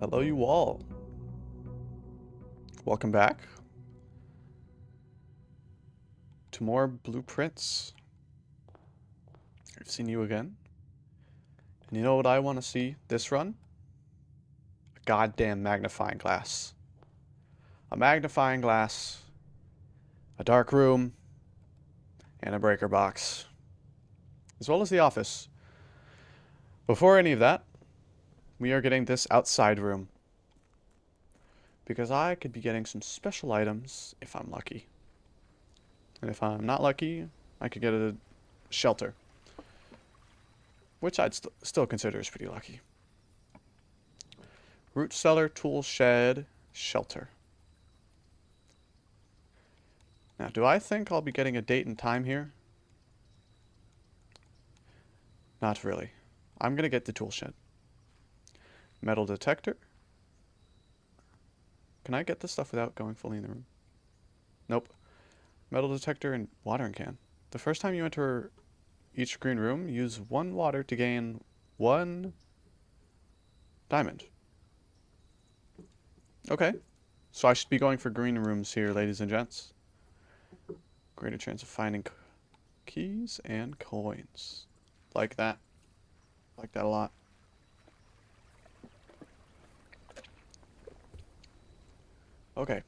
Hello, you all. Welcome back to more blueprints. I've seen you again. And you know what I want to see this run? A goddamn magnifying glass. A magnifying glass, a dark room, and a breaker box. As well as the office. Before any of that, we are getting this outside room. Because I could be getting some special items if I'm lucky. And if I'm not lucky, I could get a shelter. Which I'd still consider as pretty lucky. Root cellar, tool shed, shelter. Now, do I think I'll be getting a date and time here? Not really. I'm going to get the tool shed. Metal detector. Can I get this stuff without going fully in the room? Nope. Metal detector and watering can. The first time you enter each green room, use 1 water to gain 1 diamond. Okay. So I should be going for green rooms here, ladies and gents. Greater chance of finding keys and coins. Like that. Like that a lot. Okay.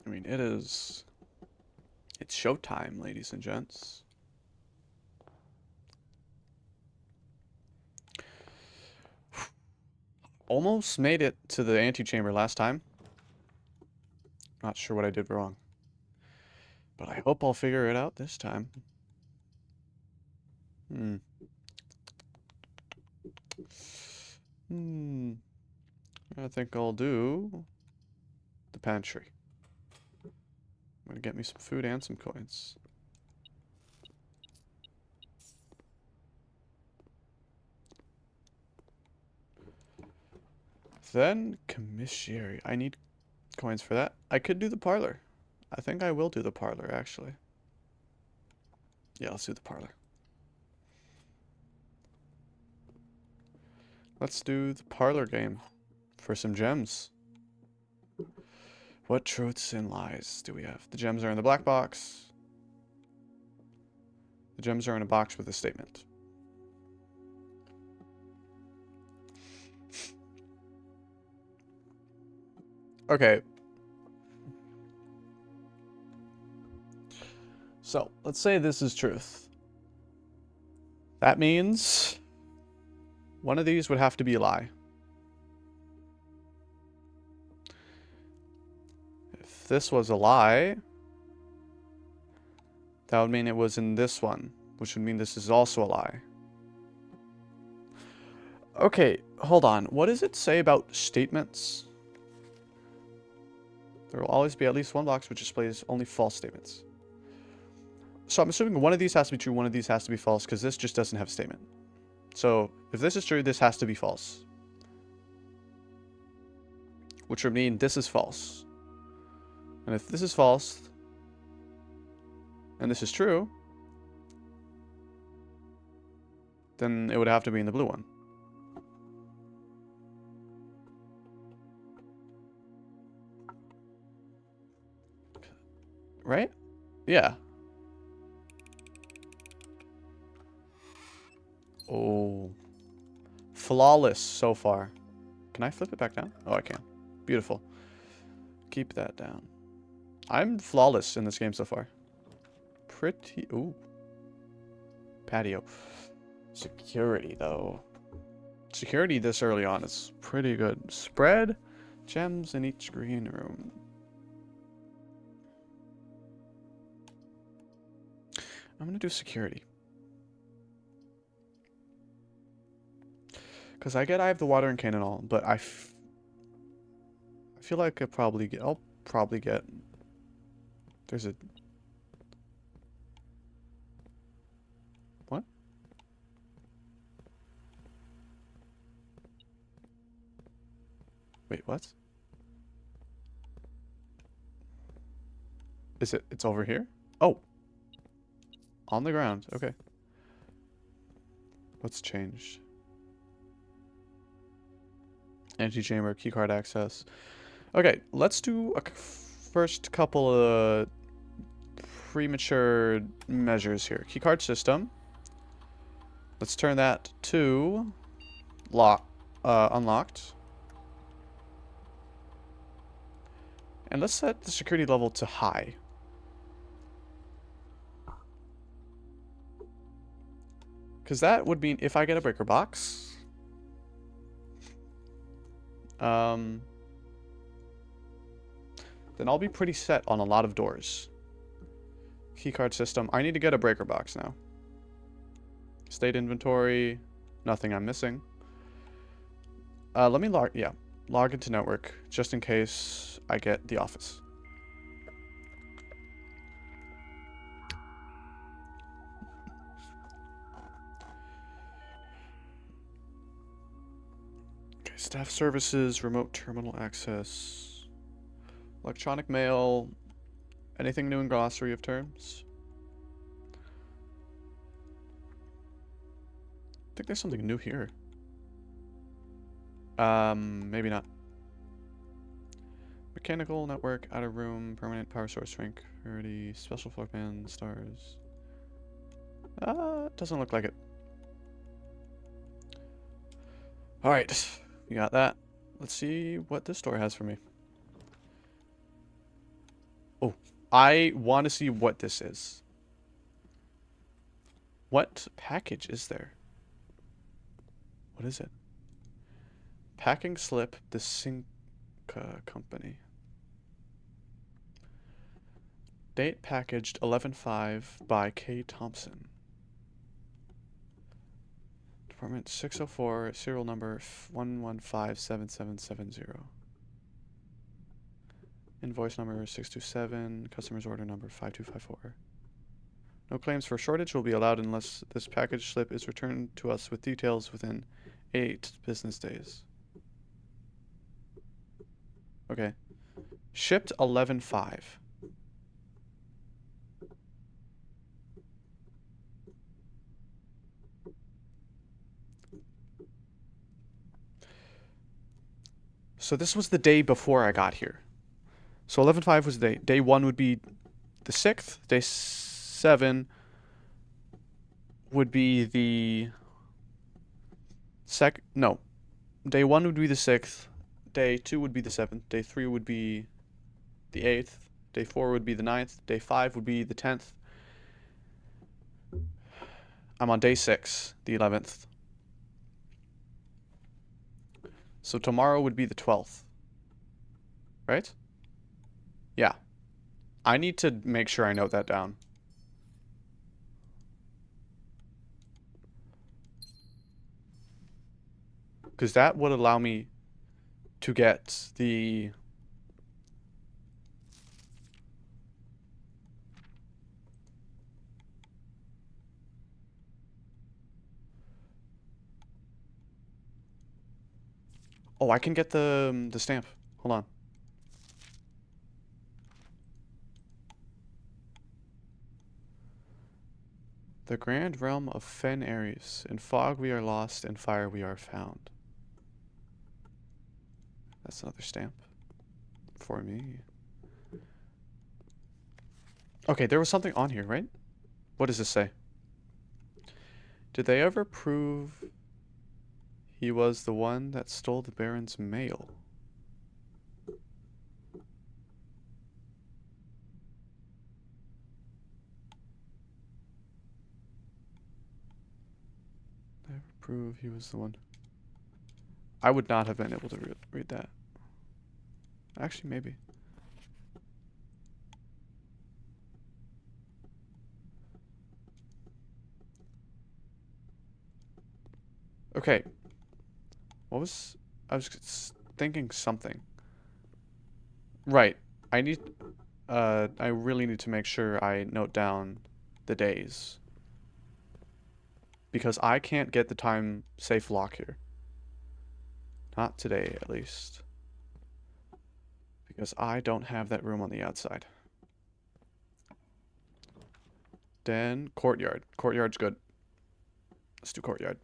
I mean, it's showtime, ladies and gents. Almost made it to the antechamber last time. Not sure what I did wrong. But I hope I'll figure it out this time. Hmm. I think I'll do the pantry. I'm gonna get me some food and some coins. Then commissary. I need coins for that. I could do the parlor. I think I will do the parlor, actually. Yeah, let's do the parlor. Let's do the parlor game for some gems. What truths and lies do we have? The gems are in the black box. The gems are in a box with a statement. Okay. So, let's say this is truth. That means one of these would have to be a lie. If this was a lie, that would mean it was in this one, which would mean this is also a lie. Okay, hold on. What does it say about statements? There will always be at least one box which displays only false statements. So I'm assuming one of these has to be true, one of these has to be false, because this just doesn't have a statement. So if this is true, this has to be false. Which would mean this is false. And if this is false, and this is true, then it would have to be in the blue one. Right? Yeah. Oh. Flawless so far. Can I flip it back down? Oh, I can. Beautiful. Keep that down. I'm flawless in this game so far. Pretty... Ooh. Patio. Security, though. Security this early on is pretty good. Spread gems in each green room. I'm gonna do security. Because I have the watering can and all, but I feel like I'll probably get... There's a... What? Wait, what? It's over here? Oh. On the ground, okay. What's changed? Antechamber, keycard access. Okay, let's do a first couple of premature measures here. Keycard system. Let's turn that to unlocked. And let's set the security level to high. Because that would mean if I get a breaker box, then I'll be pretty set on a lot of doors. Keycard system. I need to get a breaker box now. State inventory. Nothing I'm missing. Let me log into network just in case I get the office. Okay, staff services, remote terminal access, electronic mail, anything new in glossary of terms? I think there's something new here. Maybe not. Mechanical network, outer room, permanent power source rank, priority, special floor pan, stars. Doesn't look like it. Alright, we got that. Let's see what this store has for me. Oh, I want to see what this is. What package is there? What is it? Packing slip, the Sync company. Date packaged 11/5 by K. Thompson. Department 604, serial number 1157770. Invoice number 627, customer's order number 5254. No claims for shortage will be allowed unless this package slip is returned to us with details within 8 business days. Okay. Shipped 11/5. So this was the day before I got here. So 11/5 was the day. Day 1 would be the 6th. Day 7 would be the no. Day 1 would be the 6th. Day 2 would be the 7th. Day 3 would be the 8th. Day 4 would be the 9th. Day 5 would be the 10th. I'm on day 6, the 11th. So tomorrow would be the 12th. Right? Yeah. I need to make sure I note that down. Because that would allow me to get the... Oh, I can get the stamp. Hold on. The grand realm of Fen Ares. In fog we are lost, in fire we are found. That's another stamp. For me. Okay, there was something on here, right? What does this say? Did they ever prove he was the one that stole the Baron's mail? Never prove he was the one. I would not have been able to read that. Actually, maybe. Okay. What was... I was thinking something. Right. I need... I really need to make sure I note down the days. Because I can't get the time safe lock here. Not today, at least. Because I don't have that room on the outside. Then, courtyard. Courtyard's good. Let's do courtyard.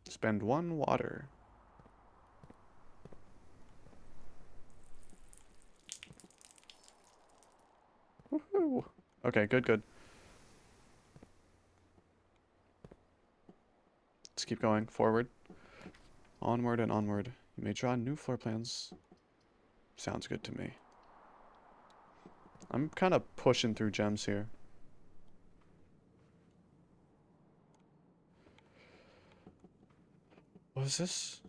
Spend 1 water. Woohoo! Okay, good, good. Let's keep going forward. Onward and onward. You may draw new floor plans. Sounds good to me. I'm kind of pushing through gems here. What is this?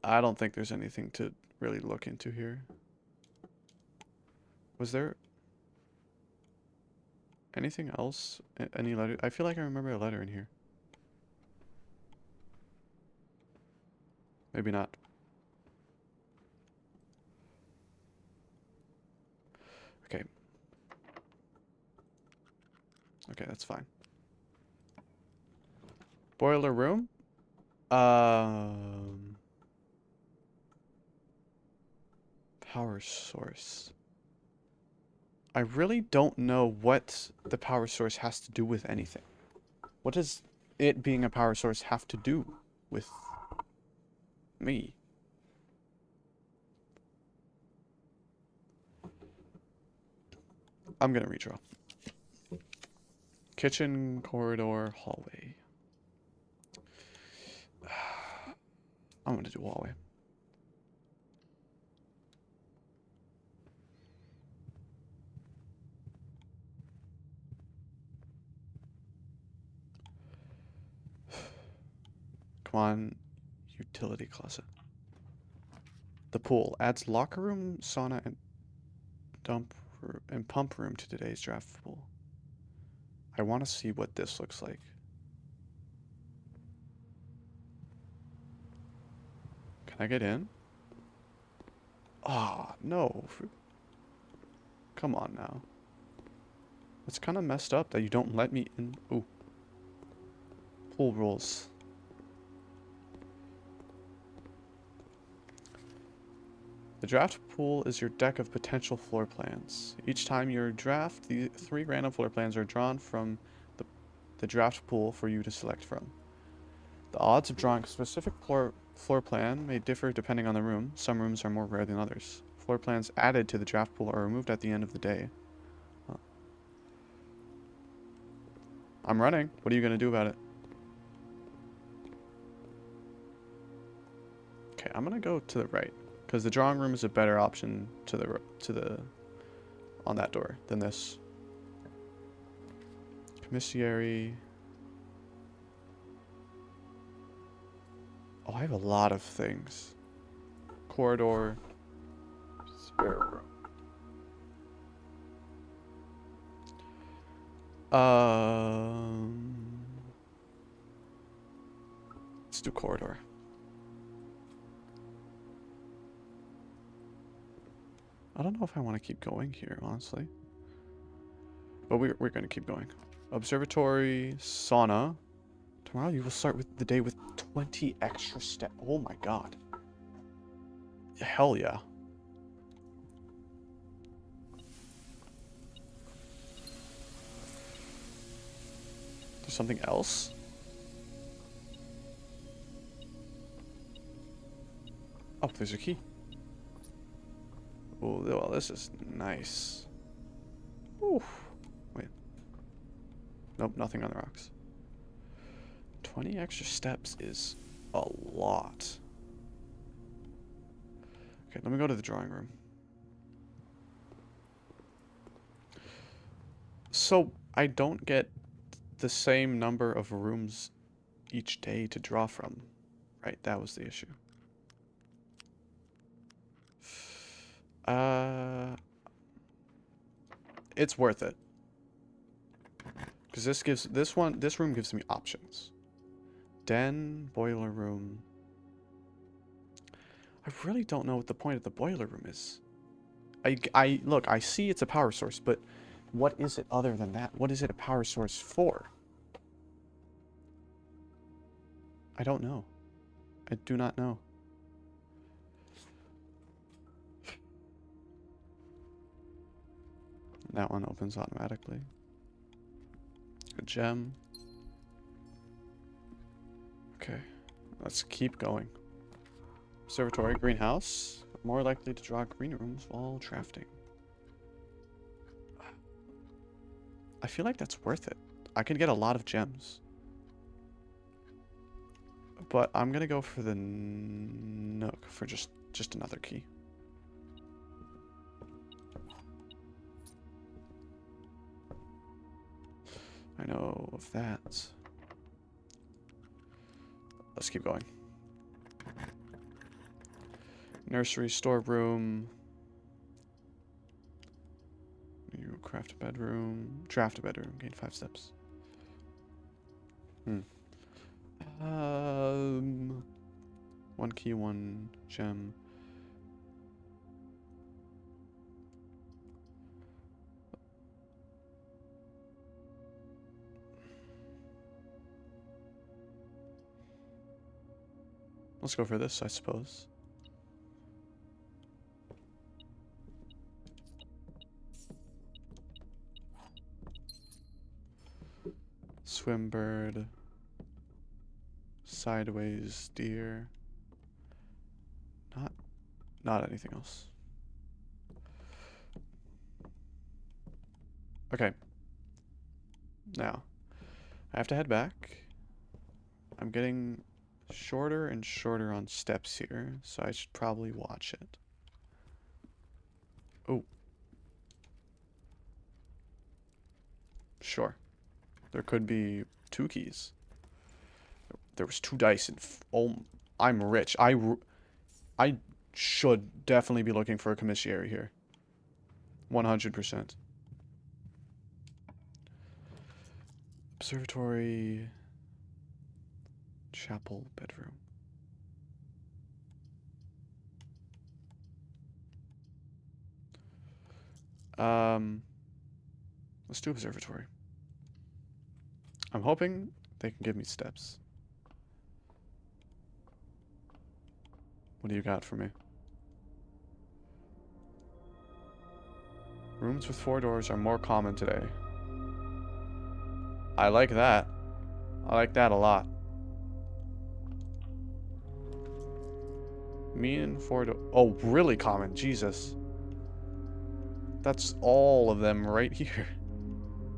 I don't think there's anything to really look into here. Was there anything else? Any letter? I feel like I remember a letter in here. Maybe not. Okay. Okay, that's fine. Boiler room? Power source. I really don't know what the power source has to do with anything. What does it being a power source have to do with me? I'm gonna redraw. Kitchen, corridor, hallway. I'm gonna do hallway. Come on, utility closet. The pool adds locker room, sauna, and pump room to today's draft pool. I want to see what this looks like. Can I get in? Ah, no. Come on now. It's kind of messed up that you don't let me in. Ooh. Pool rules. The draft pool is your deck of potential floor plans. Each time you draft, the 3 random floor plans are drawn from the draft pool for you to select from. The odds of drawing a specific floor plan may differ depending on the room. Some rooms are more rare than others. Floor plans added to the draft pool are removed at the end of the day. Huh. I'm running. What are you going to do about it? Okay, I'm going to go to the right. Because the drawing room is a better option to the on that door than this. Commissary. Oh, I have a lot of things. Corridor. Spare room. Let's do corridor. I don't know if I want to keep going here, honestly. But we're going to keep going. Observatory, sauna. Tomorrow you will start with the day with 20 extra steps. Oh my god. Hell yeah. There's something else? Oh, there's a key. Oh, well, this is nice. Ooh. Wait. Nope, nothing on the rocks. 20 extra steps is a lot. Okay, let me go to the drawing room. So, I don't get the same number of rooms each day to draw from. Right, that was the issue. It's worth it. Because this room gives me options. Den, boiler room. I really don't know what the point of the boiler room is. Look, I see it's a power source, but what is it other than that? What is it a power source for? I don't know. I do not know. That one opens automatically. A gem. Okay, let's keep going. Observatory, greenhouse. More likely to draw green rooms while drafting. I feel like that's worth it. I could get a lot of gems. But I'm gonna go for the nook for just another key. I know of that. Let's keep going. Nursery, storeroom. You craft a bedroom. Draft a bedroom. Gain 5 steps. One key, one gem. Let's go for this, I suppose. Swimbird. Sideways deer. Not anything else. Okay. Now, I have to head back. I'm getting shorter and shorter on steps here, so I should probably watch it. Oh. Sure. There could be 2 keys. There was 2 dice and oh, I'm rich. I should definitely be looking for a commissary here. 100%. Observatory. Chapel, bedroom. Let's do observatory. I'm hoping they can give me steps. What do you got for me? Rooms with 4 doors are more common today. I like that. I like that a lot. Me and 4 doors. Oh, really common. Jesus. That's all of them right here.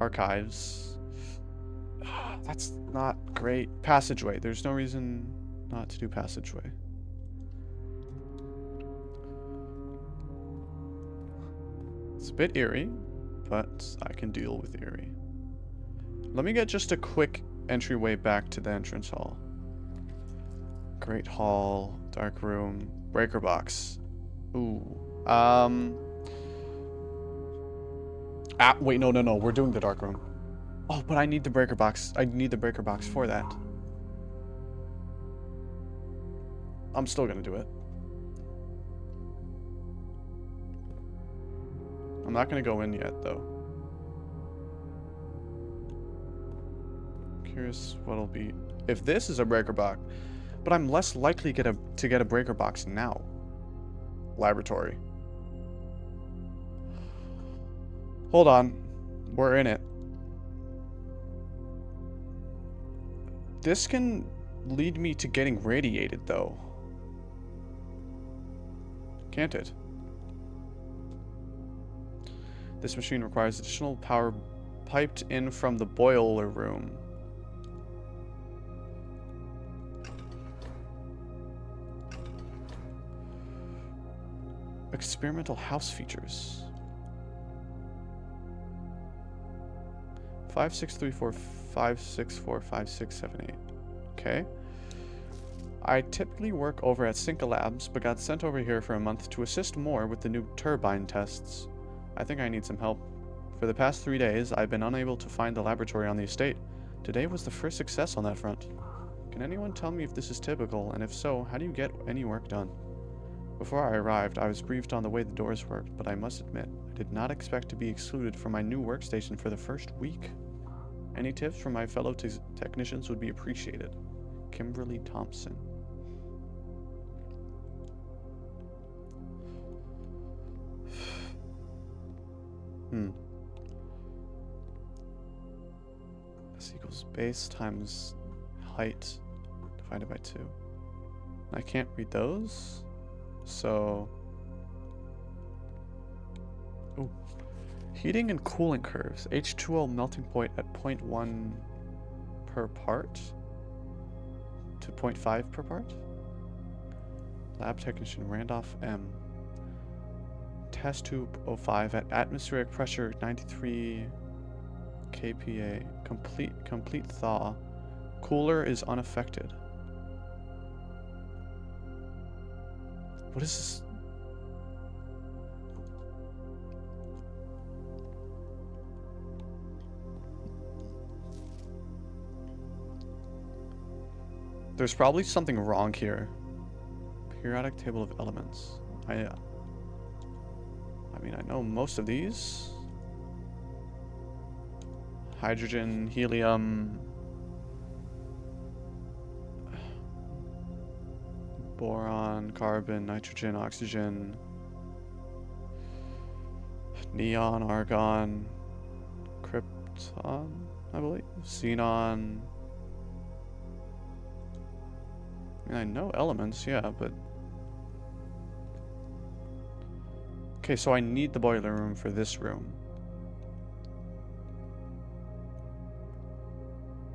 Archives. That's not great. Passageway. There's no reason not to do passageway. It's a bit eerie, but I can deal with eerie. Let me get just a quick entryway back to the entrance hall. Great hall, dark room, breaker box. Ooh. Wait, no. We're doing the dark room. Oh, but I need the breaker box. I need the breaker box for that. I'm still gonna do it. I'm not gonna go in yet, though. Curious what'll be... If this is a breaker box... But I'm less likely to get a breaker box now. Laboratory. Hold on. We're in it. This can lead me to getting radiated, though. Can't it? This machine requires additional power piped in from the boiler room. Experimental house features. 5634 564 5678. Okay. I typically work over at Cinca Labs, but got sent over here for a month to assist more with the new turbine tests. I think I need some help. For the past 3 days, I've been unable to find the laboratory on the estate. Today was the first success on that front. Can anyone tell me if this is typical, and if so, how do you get any work done? Before I arrived, I was briefed on the way the doors worked, but I must admit, I did not expect to be excluded from my new workstation for the first week. Any tips from my fellow technicians would be appreciated. Kimberly Thompson. S equals base times height divided by 2. I can't read those, so... Ooh. Heating and cooling curves. H2O melting point at 0.1 per part to 0.5 per part. Lab technician Randolph M. Test tube 05 at atmospheric pressure 93 kPa. Complete thaw. Cooler is unaffected. What is this? There's probably something wrong here. Periodic table of elements. I mean, I know most of these. Hydrogen, helium, boron, carbon, nitrogen, oxygen, neon, argon, krypton, I believe, xenon. I mean, I know elements, yeah, but... Okay, so I need the boiler room for this room.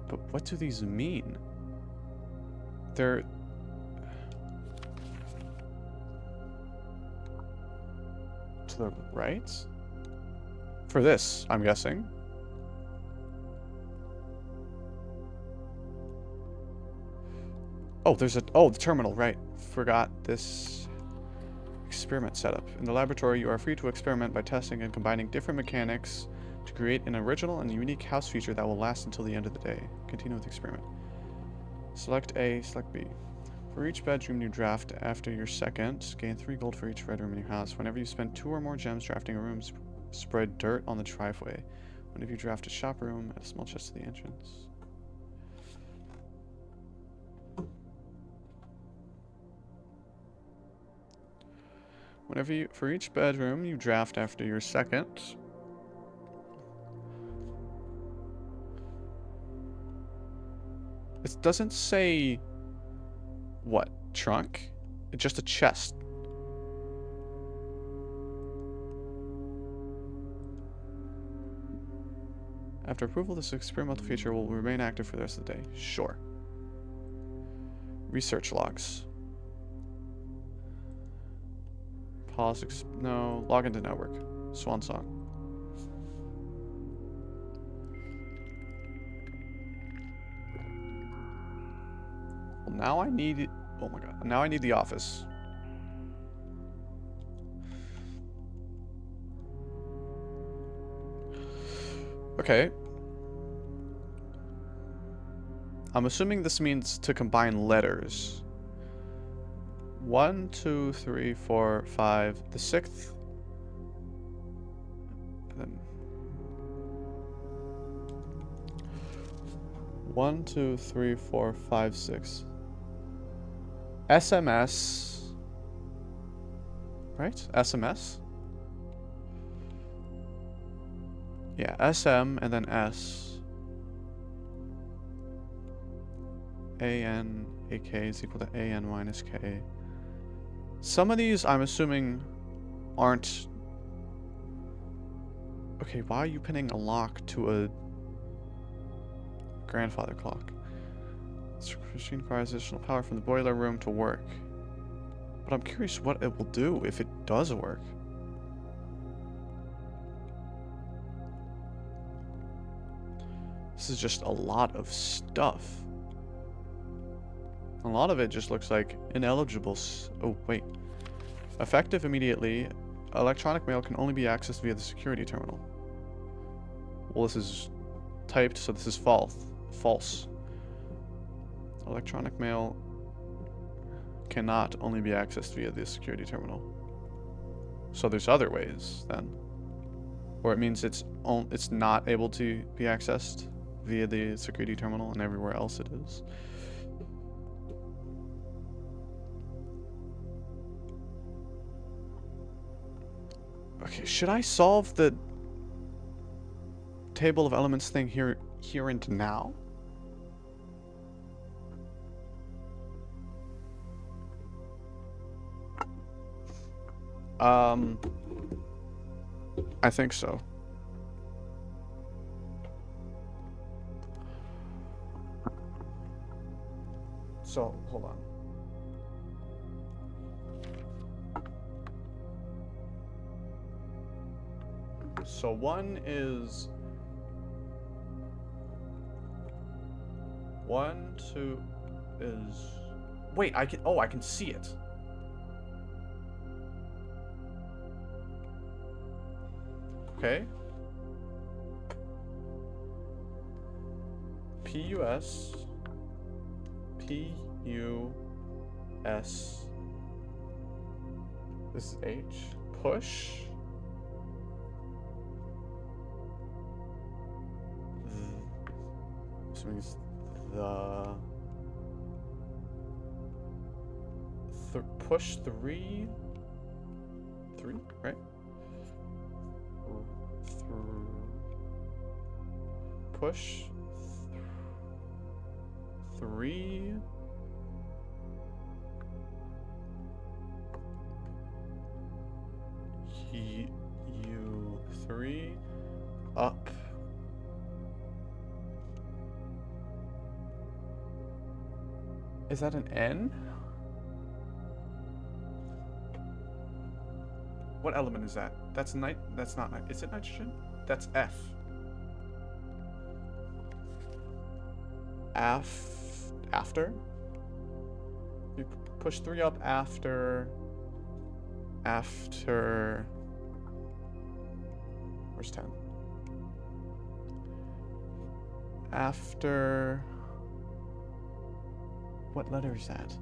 But what do these mean? They're... to the right? For this, I'm guessing. Oh, there's a... Oh, the terminal, right. Forgot this experiment setup. In the laboratory, you are free to experiment by testing and combining different mechanics to create an original and unique house feature that will last until the end of the day. Continue with the experiment. Select A, select B. For each bedroom you draft after your second, gain 3 gold for each bedroom in your house. Whenever you spend 2 or more gems drafting a room, spread dirt on the driveway. Whenever you draft a shop room, add a small chest to the entrance. Whenever you, for each bedroom you draft after your second. It doesn't say what, trunk? It's just a chest. After approval, this experimental feature will remain active for the rest of the day. Sure. Research logs. Pause. No. Log into network. Swan song. Well, now I need it. Oh my god. Now I need the office. Okay. I'm assuming this means to combine letters. 1, 2, 3, 4, 5. The 6th. And then 1, 2, 3, 4, 5, 6. SMS. Right? SMS? Yeah, SM and then S. AN, AK is equal to AN minus K. Some of these, I'm assuming, aren't... Okay, why are you pinning a lock to a grandfather clock? This machine requires additional power from the boiler room to work. But I'm curious what it will do if it does work. This is just a lot of stuff. A lot of it just looks like ineligible. Oh, wait. Effective immediately. Electronic mail can only be accessed via the security terminal. Well, this is typed, so this is false. Electronic mail cannot only be accessed via the security terminal. So there's other ways, then. Or it means it's not able to be accessed via the security terminal and everywhere else it is. Okay, should I solve the table of elements thing here and now? I think so. So, hold on. So one is 1, 2 is... Wait, I can see it. Okay. P-U-S. P-U-S. This is H. Push. This means the... push 3, right? Push 3. U3 up. Is that an N? What element is that? That's that's not is it nitrogen? That's F. After? You push 3 up after where's 10? After what letter is that?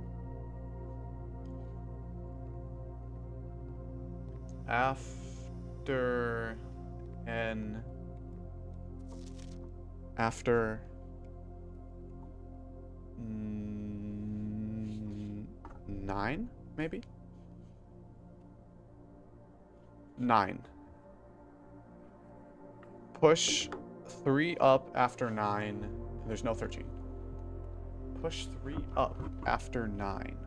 After N. After 9, maybe? 9. Push 3 up after 9. There's no 13. Push 3 up after 9.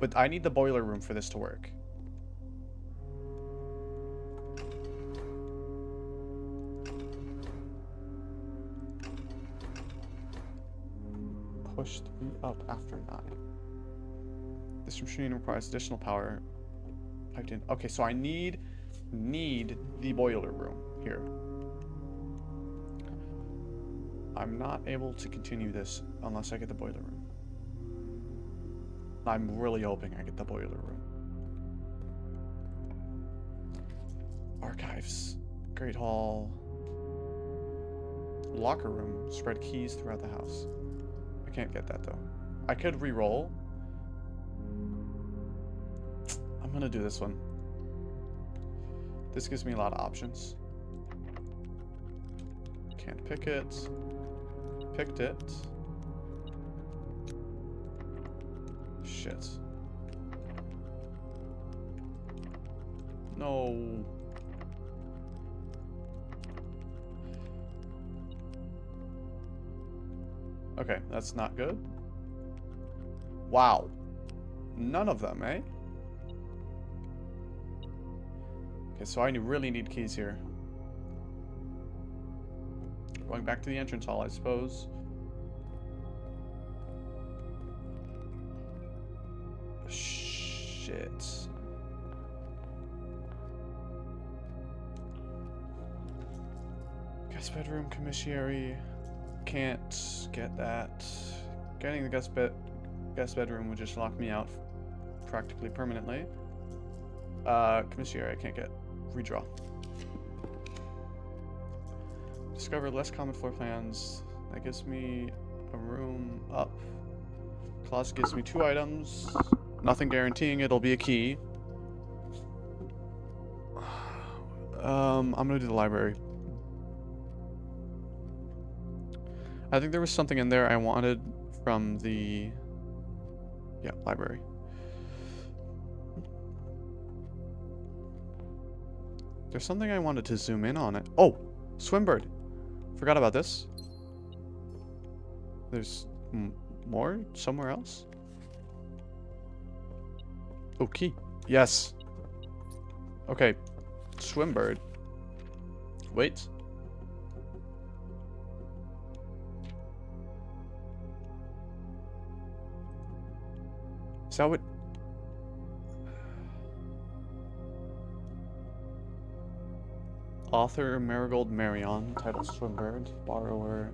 But I need the boiler room for this to work. Push 3 up after 9. This machine requires additional power piped in. Okay, so I need the boiler room here. I'm not able to continue this unless I get the boiler room. I'm really hoping I get the boiler room. Archives. Great Hall. Locker room. Spread keys throughout the house. I can't get that though. I could re-roll. I'm gonna do this one. This gives me a lot of options. Can't pick it. Picked it. Shit. No. Okay, that's not good. Wow. None of them, eh? Okay, so I really need keys here. Going back to the entrance hall, I suppose. Shit. Guest bedroom, commissary. Can't get that. Getting the guest bedroom would just lock me out practically permanently. Commissary I can't get. Redraw. Discover less common floor plans. That gives me a room up. Closet gives me 2 items. Nothing guaranteeing it'll be a key. I'm gonna do the library. I think there was something in there I wanted from the... Yeah, library. There's something I wanted to zoom in on it. Oh! Swimbird! Forgot about this. There's more somewhere else? Oh, key. Yes. Okay, Swimbird. Wait. Is that what... Author Marigold Marion, title Swimbird, borrower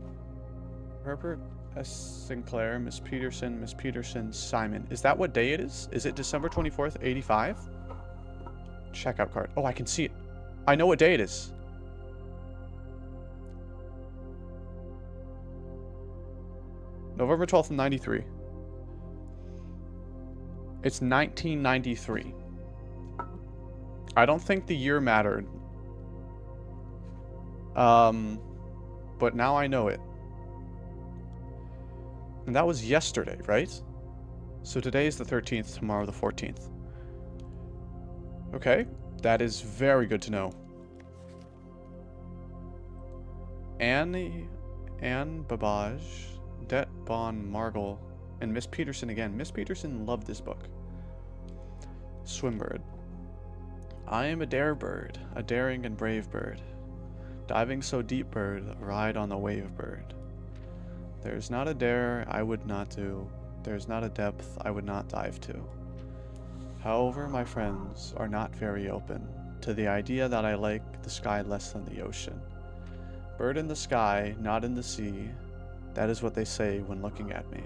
Herbert S. Sinclair, Miss Peterson, Simon. Is that what day it is? Is it December 24th, 85? Checkout card. Oh, I can see it. I know what day it is. November 12th, 93. It's 1993. I don't think the year mattered. But now I know it. And that was yesterday, right? So today is the 13th, tomorrow the 14th. Okay, that is very good to know. Anne Babage, Det Bon Margle, and Miss Peterson again. Miss Peterson loved this book. Swimbird. I am a dare bird, a daring and brave bird. Diving so deep bird, ride on the wave bird. There's not a dare I would not do. There's not a depth I would not dive to. However, my friends are not very open to the idea that I like the sky less than the ocean. Bird in the sky, not in the sea. That is what they say when looking at me.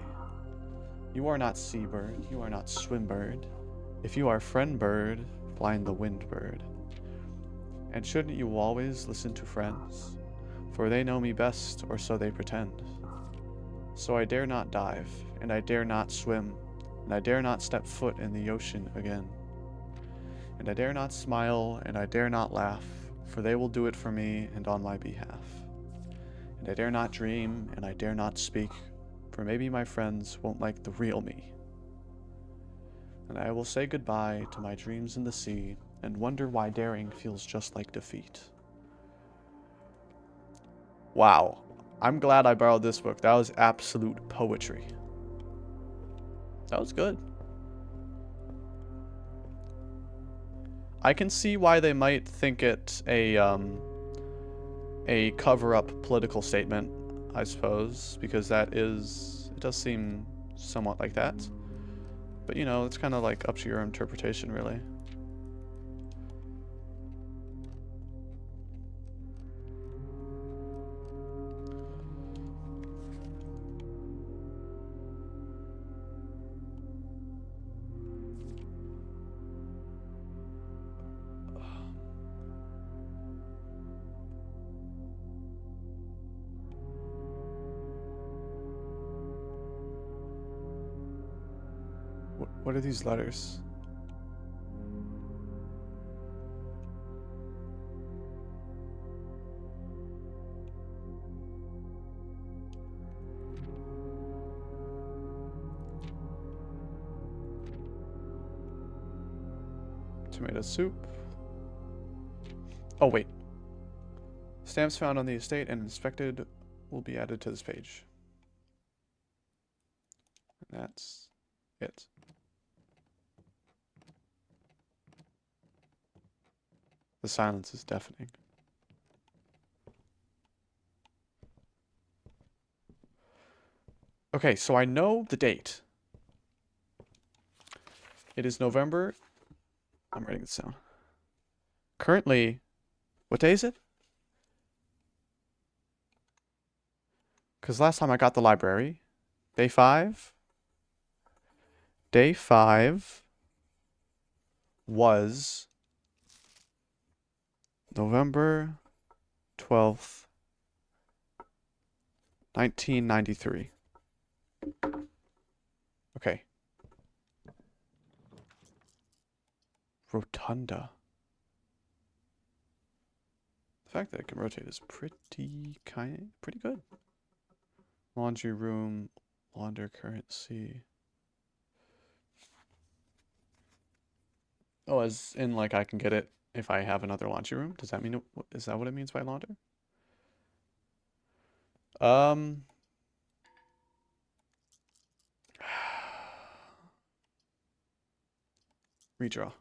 You are not seabird, you are not swimbird. If you are friend bird, blind the wind bird. And shouldn't you always listen to friends? For they know me best, or so they pretend. So I dare not dive, and I dare not swim, and I dare not step foot in the ocean again. And I dare not smile, and I dare not laugh, for they will do it for me and on my behalf. And I dare not dream, and I dare not speak, for maybe my friends won't like the real me. And I will say goodbye to my dreams in the sea, and wonder why daring feels just like defeat. Wow. I'm glad I borrowed this book. That was absolute poetry. That was good. I can see why they might think it a cover-up political statement, I suppose, because it does seem somewhat like that. But, you know, it's kind of like up to your interpretation, really. What are these letters? Tomato soup. Oh, wait. Stamps found on the estate and inspected will be added to this page. And that's it. The silence is deafening. Okay, so I know the date. It is November. I'm writing this down. Currently, what day is it? Because last time I got the library, day 5. Day 5 was November 12th, 1993. Okay. Rotunda. The fact that it can rotate is pretty good. Laundry room, launder currency. Oh, as in like I can get it if I have another laundry room? Does that mean is that what it means by launder? Redraw.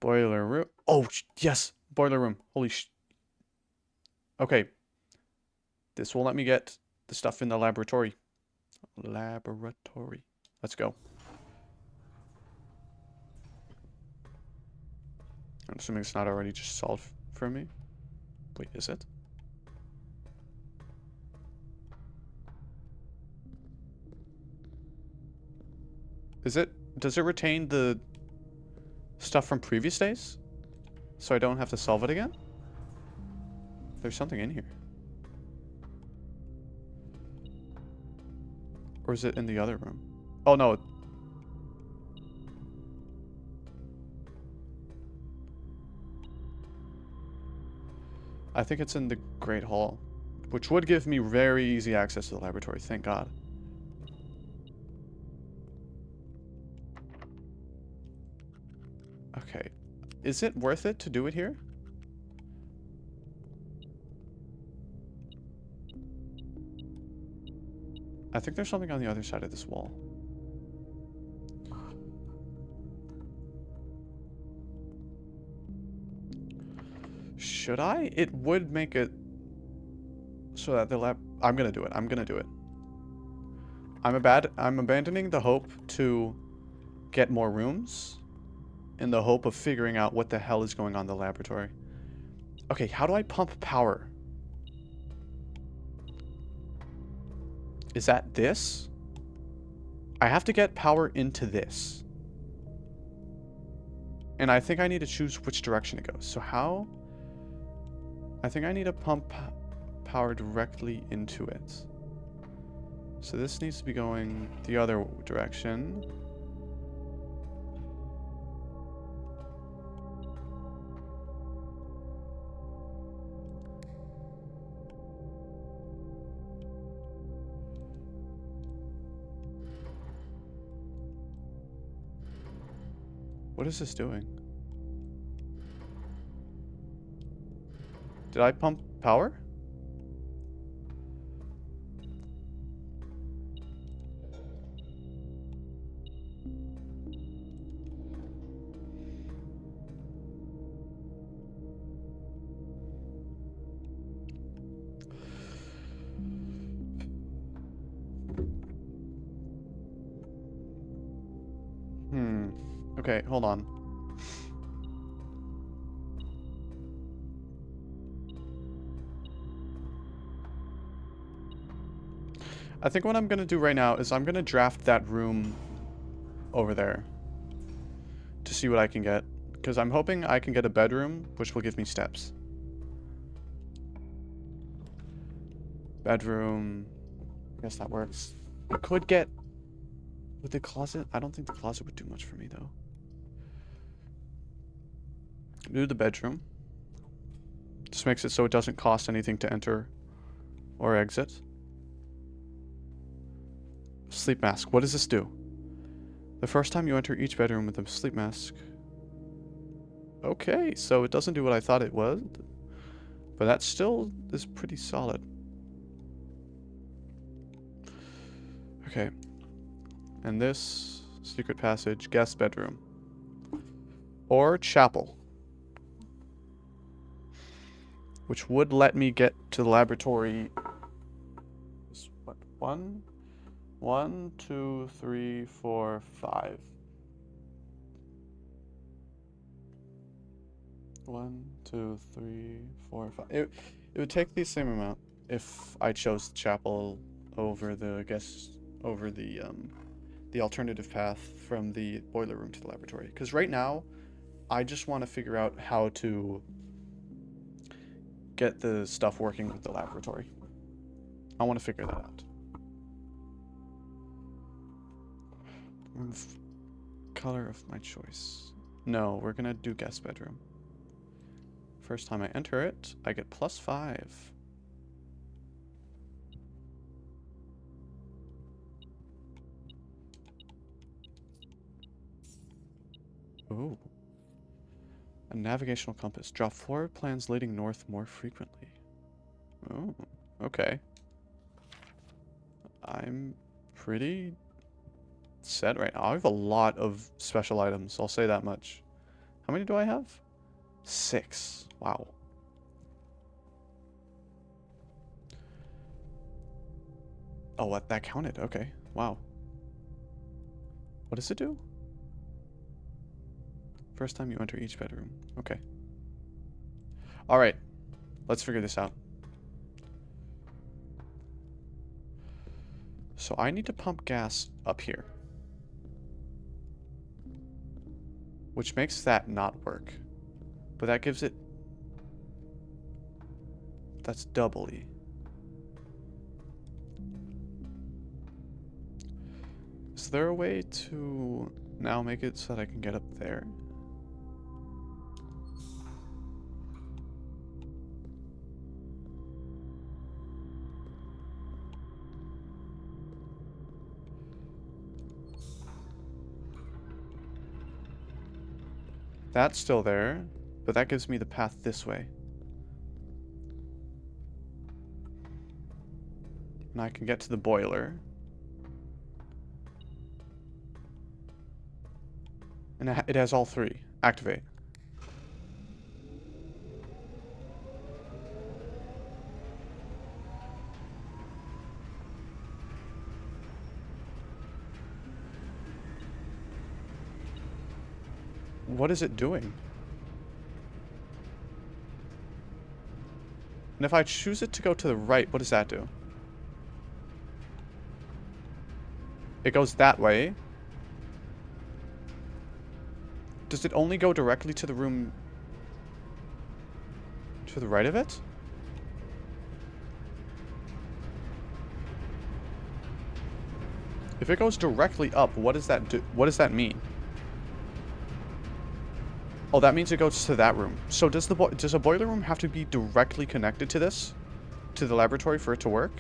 Boiler room. Oh, yes. Boiler room. Holy Okay. This will let me get the stuff in the laboratory. Laboratory. Let's go. I'm assuming it's not already just solved for me. Wait, is it? Is it? Does it retain the stuff from previous days? So I don't have to solve it again? There's something in here. Or is it in the other room? Oh, no. I think it's in the Great Hall, which would give me very easy access to the laboratory, thank God. Okay. Is it worth it to do it here? I think there's something on the other side of this wall. Should I? It would make it so that the lab... I'm gonna do it. I'm gonna do it. I'm abandoning the hope to get more rooms in the hope of figuring out what the hell is going on in the laboratory. Okay, how do I pump power? Is that this? I have to get power into this. And I think I need to choose which direction it goes. So how? I think I need to pump power directly into it. So this needs to be going the other direction. What is this doing? Did I pump power? Okay, hold on. I think what I'm gonna do right now is I'm gonna draft that room over there to see what I can get. Because I'm hoping I can get a bedroom, which will give me steps. Bedroom. I guess that works. I could get... With the closet? I don't think the closet would do much for me, though. Do the bedroom. This makes it so it doesn't cost anything to enter or exit. Sleep mask. What does this do? The first time you enter each bedroom with a sleep mask. Okay, so it doesn't do what I thought it would. But that still is pretty solid. Okay. And this secret passage, guest bedroom. Or chapel. Which would let me get to the laboratory. What? 1, 2, 3, 4, 5. 1, 2, 3, 4, 5. It would take the same amount if I chose the chapel over the the alternative path from the boiler room to the laboratory. Because right now, I just want to figure out how to get the stuff working with the laboratory. I want to figure that out. Color of my choice. No, we're gonna do guest bedroom. First time I enter it, I get +5. Ooh. A navigational compass. Draw floor plans leading north more frequently. Oh, okay. I'm pretty set right now. I have a lot of special items, I'll say that much. How many do I have? 6. Wow. Oh, what? That counted. Okay. Wow. What does it do? First time you enter each bedroom. Okay. Alright. Let's figure this out. So I need to pump gas up here. Which makes that not work. But that gives it... That's doubly. Is there a way to now make it so that I can get up there? That's still there, but that gives me the path this way. And I can get to the boiler. And it has all 3. Activate. What is it doing? And if I choose it to go to the right, what does that do? It goes that way. Does it only go directly to the room to the right of it? If it goes directly up, what does that do? What does that mean? Oh, that means it goes to that room. So does a boiler room have to be directly connected to this? To the laboratory for it to work?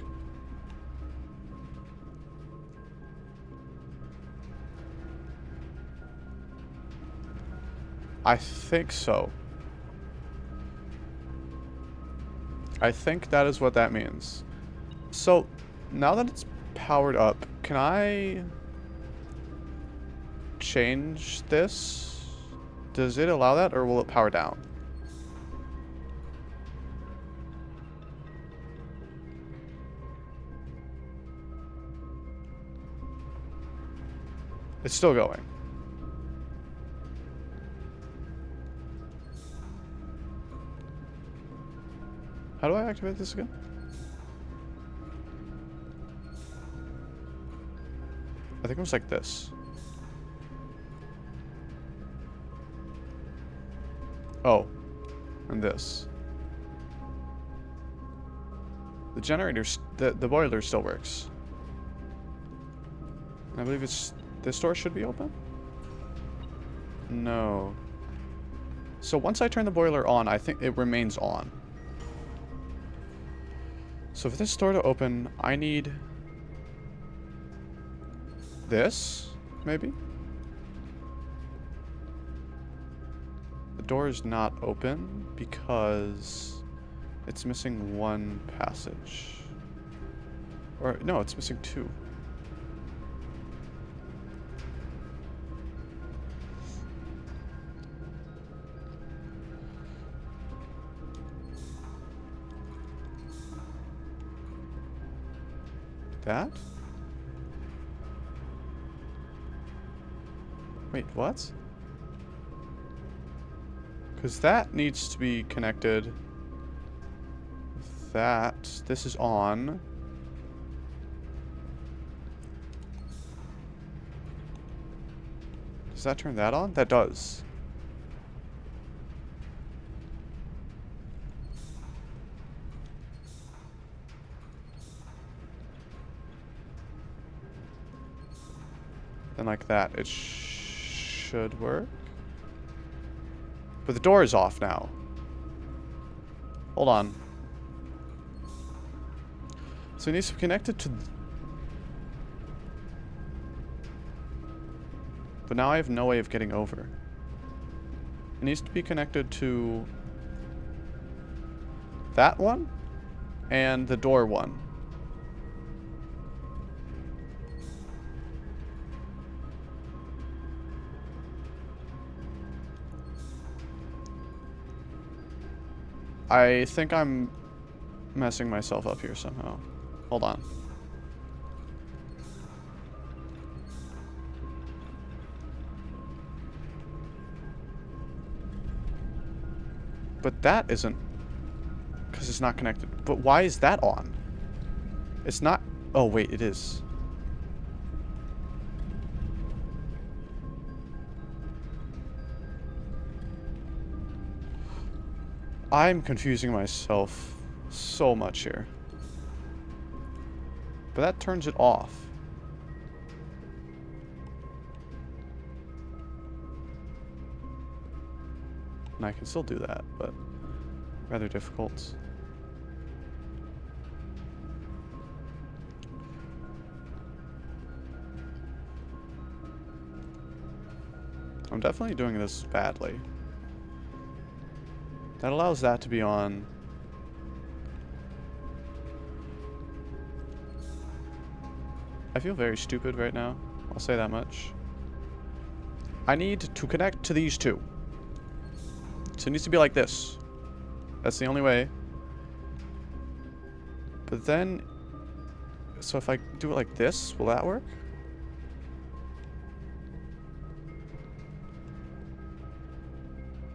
I think so. I think that is what that means. So, now that it's powered up, can I change this? Does it allow that, or will it power down? It's still going. How do I activate this again? I think it was like this. Oh, and this. The generator, the boiler still works. I believe this door should be open? No. So once I turn the boiler on, I think it remains on. So for this door to open, I need this, maybe? The door is not open because it's missing 1 passage. Or, no, it's missing 2. That? Wait, what? Because that needs to be connected. This is on. Does that turn that on? That does. Then like that, it should work. But the door is off now. Hold on. So it needs to be connected to... But now I have no way of getting over. It needs to be connected to... that one? And the door one. I think I'm messing myself up here somehow. Hold on. But that isn't... Because it's not connected. But why is that on? It's not... Oh, wait, it is. I'm confusing myself so much here. But that turns it off. And I can still do that, but rather difficult. I'm definitely doing this badly. That allows that to be on. I feel very stupid right now. I'll say that much. I need to connect to these two. So it needs to be like this. That's the only way. But then... So if I do it like this, will that work?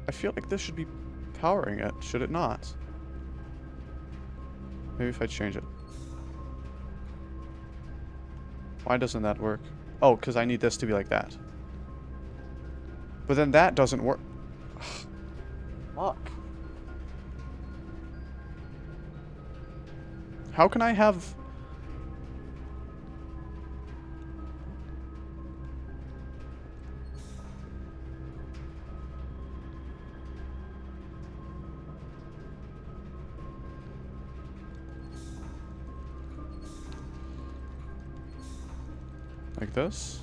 I feel like this should be powering it, should it not? Maybe if I change it. Why doesn't that work? Oh, because I need this to be like that. But then that doesn't work. Fuck. How can I have... Like this?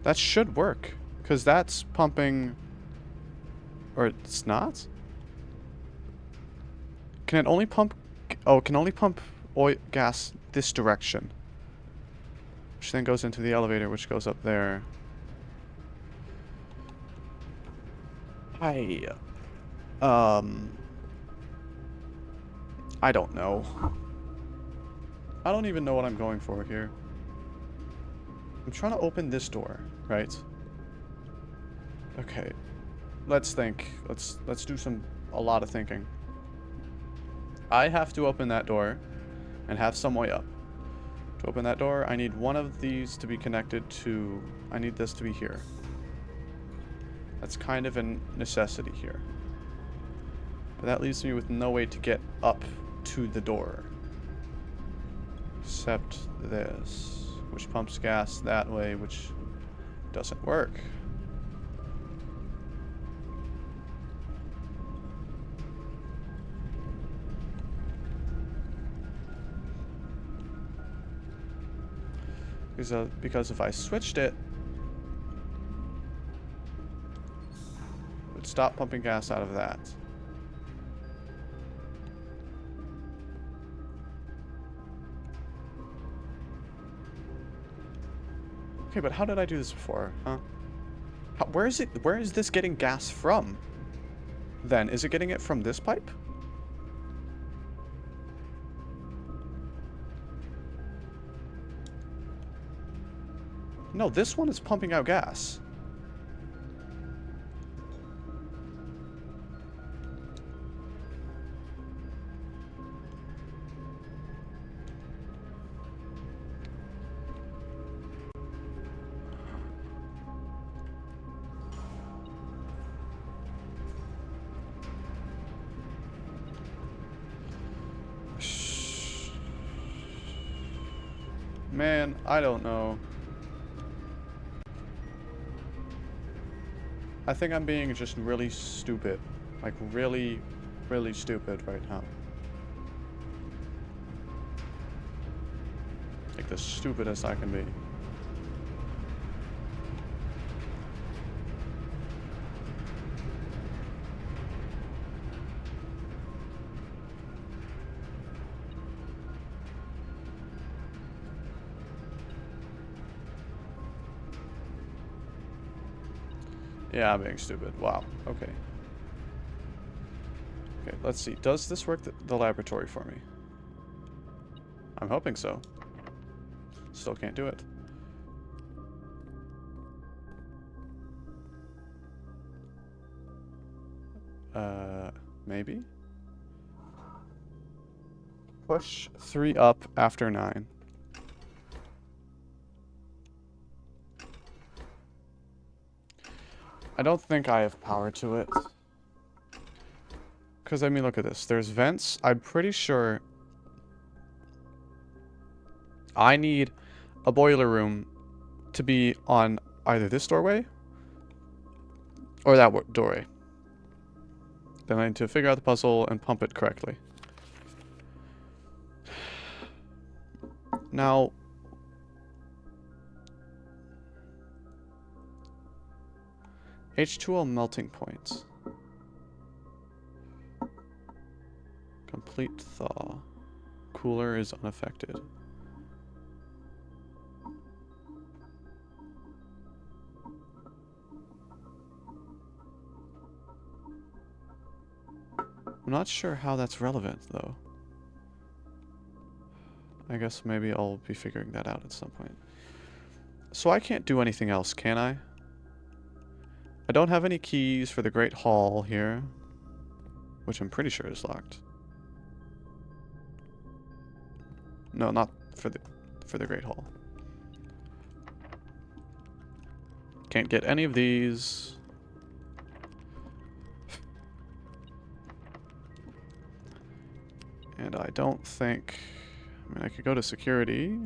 That should work. Because that's pumping... Or it's not? Can it only pump... Oh, it can only pump oil, gas this direction. Which then goes into the elevator, which goes up there. I don't know. I don't even know what I'm going for here. I'm trying to open this door, right? Okay. Let's think. Let's do a lot of thinking. I have to open that door and have some way up. To open that door, I need one of these to be connected to... I need this to be here. That's kind of a necessity here. But that leaves me with no way to get up to the door. Except this, which pumps gas that way, which doesn't work. Because if I switched it, it would stop pumping gas out of that. Okay, but how did I do this before, huh? Where is this getting gas from? Then, is it getting it from this pipe? No, this one is pumping out gas. Man, I don't know. I think I'm being just really stupid. Like, really, really stupid right now. Like, the stupidest I can be. Yeah, I'm being stupid. Wow. Okay. Okay, let's see. Does this work the laboratory for me? I'm hoping so. Still can't do it. Maybe? Push 3 up after 9. I don't think I have power to it. Because, I mean, look at this. There's vents. I'm pretty sure I need a boiler room to be on either this doorway or that doorway. Then I need to figure out the puzzle and pump it correctly. Now, H2O melting point. Complete thaw. Cooler is unaffected. I'm not sure how that's relevant, though. I guess maybe I'll be figuring that out at some point. So I can't do anything else, can I? I don't have any keys for the Great Hall here, which I'm pretty sure is locked. No, not for the Great Hall. Can't get any of these. And I don't think... I mean, I could go to security.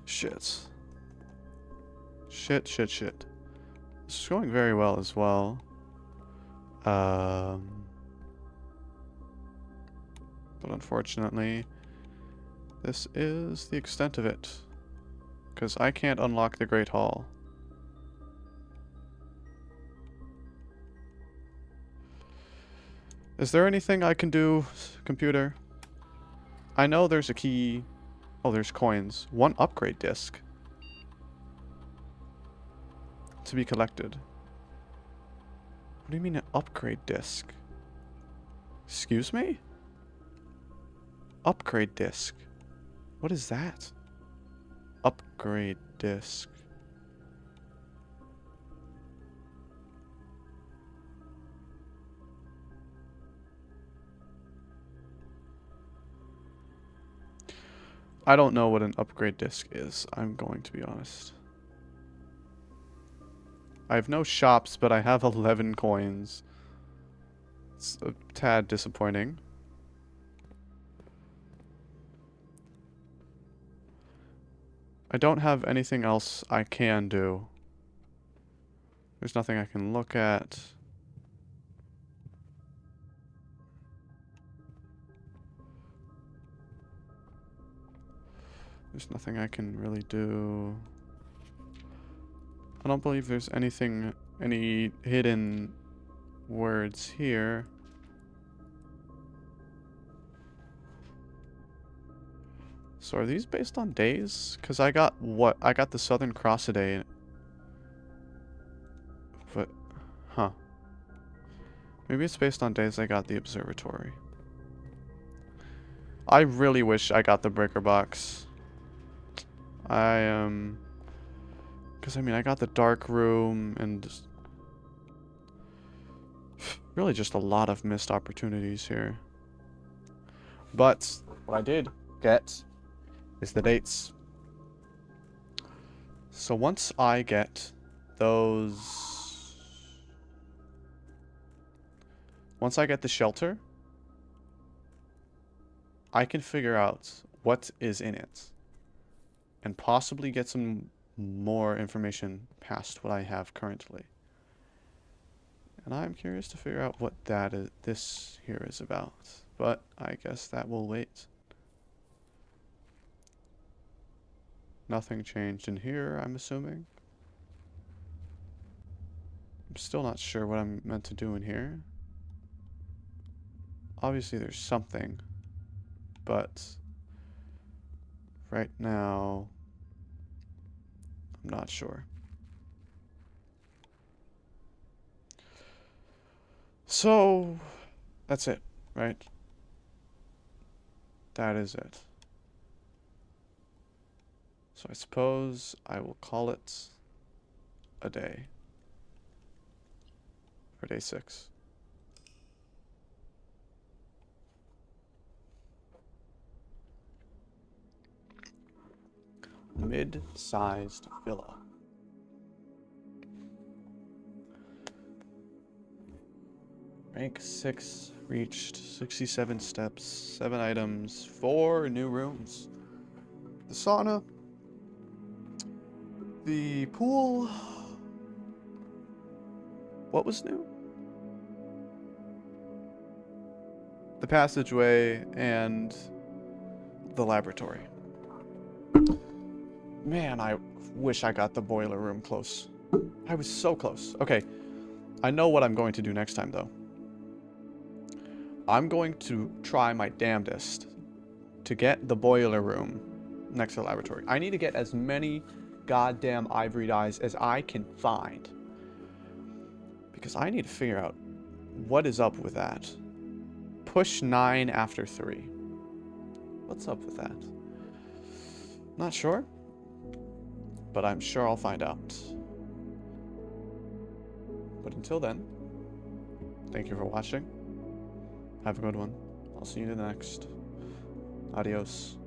Shit. Shit. This is going very well as well. But unfortunately, this is the extent of it. Because I can't unlock the Great Hall. Is there anything I can do, computer? I know there's a key. Oh, there's coins. 1 upgrade disc. To be collected. What do you mean an upgrade disc? Excuse me? Upgrade disc. What is that? Upgrade disc. I don't know what an upgrade disc is, I'm going to be honest. I have no shops, but I have 11 coins. It's a tad disappointing. I don't have anything else I can do. There's nothing I can look at. There's nothing I can really do. I don't believe there's anything, any hidden words here. So are these based on days? Because I got what? I got the Southern Cross a day. But, huh. Maybe it's based on days I got the observatory. I really wish I got the breaker box. Because, I mean, I got the dark room and really just a lot of missed opportunities here. But what I did get is the dates. So once I get those... Once I get the shelter, I can figure out what is in it. And possibly get some more information past what I have currently. And I'm curious to figure out what this here is about. But I guess that will wait. Nothing changed in here, I'm assuming. still not sure what I'm meant to do in here. Obviously there's something, but right now I'm not sure. So that's it, right? That is it. So I suppose I will call it a day for day 6. Mid-sized villa. Rank 6 reached, 67 steps, 7 items, 4 new rooms. The sauna, the pool. What was new? The passageway and the laboratory. Man, I wish I got the boiler room close. I was so close. Okay, I know what I'm going to do next time, though. I'm going to try my damnedest to get the boiler room next to the laboratory. I need to get as many goddamn ivory dyes as I can find. Because I need to figure out what is up with that. Push 9 after 3. What's up with that? Not sure. But I'm sure I'll find out. But until then, thank you for watching. Have a good one. I'll see you in the next. Adios.